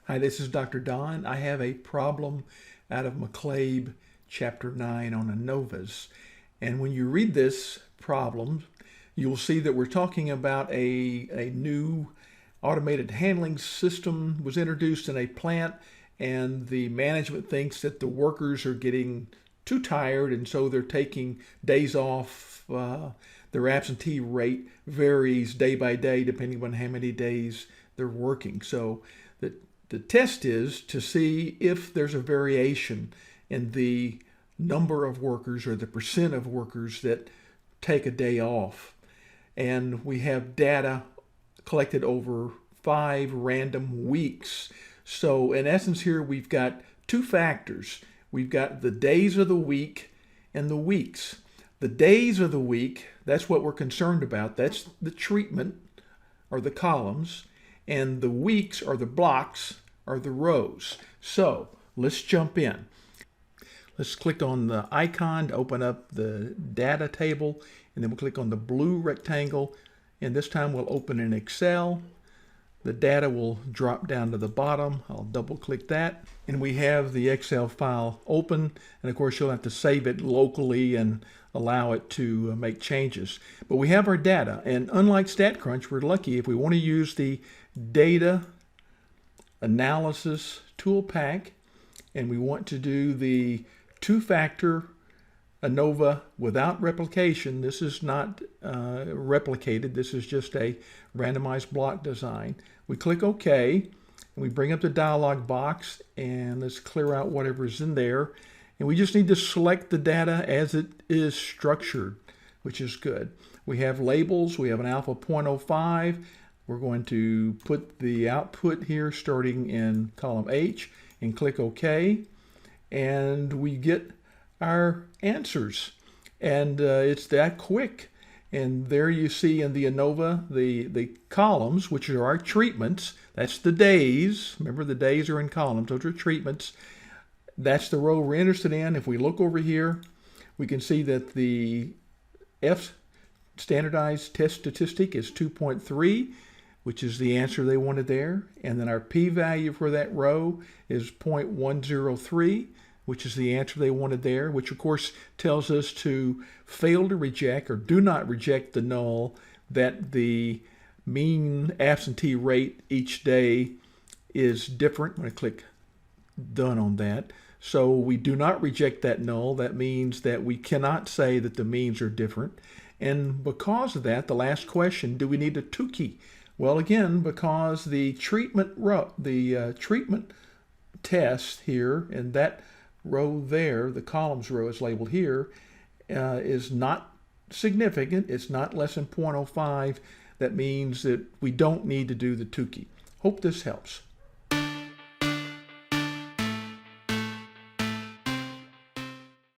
Hi, this is Dr. Don. I have a problem out of McClave Chapter 9 on ANOVAs. And when you read this problem, you'll see that we're talking about a new automated handling system was introduced in a plant, and the management thinks that the workers are getting too tired, and so they're taking days off. Their absentee rate varies day by day depending on how many days they're working. So the test is to see if there's a variation in the number of workers or the percent of workers that take a day off. And we have data collected over 5 random weeks. So in essence here we've got two factors. We've got the days of the week and the weeks. The days of the week, that's what we're concerned about. That's the treatment or the columns. And the weeks or the blocks are the rows. So let's jump in. Let's click on the icon to open up the data table, and then we'll click on the blue rectangle, and this time we'll open in Excel. The data will drop down to the bottom. I'll double click that, and we have the Excel file open, and of course you'll have to save it locally and allow it to make changes. But we have our data, and unlike StatCrunch, we're lucky if we want to use the data analysis tool pack and we want to do the two-factor ANOVA without replication. This is not replicated. This is just a randomized block design. We click OK, and we bring up the dialog box, and let's clear out whatever's in there. And we just need to select the data as it is structured, which is good. We have labels. We have an alpha 0.05. We're going to put the output here starting in column H and click OK. And we get our answers. And it's that quick. And there you see in the ANOVA the columns, which are our treatments. That's the days. Remember, the days are in columns. Those are treatments. That's the row we're interested in. If we look over here, we can see that the F standardized test statistic is 2.3, which is the answer they wanted there. And then our p-value for that row is 0.103, which is the answer they wanted there, which of course tells us to fail to reject or do not reject the null that the mean absentee rate each day is different. I'm going to click done on that. So we do not reject that null. That means that we cannot say that the means are different. And because of that, the last question, do we need a Tukey? Well, again, because the treatment row, the treatment test here, and that row there, the columns row is labeled here, is not significant. It's not less than 0.05. That means that we don't need to do the Tukey. Hope this helps.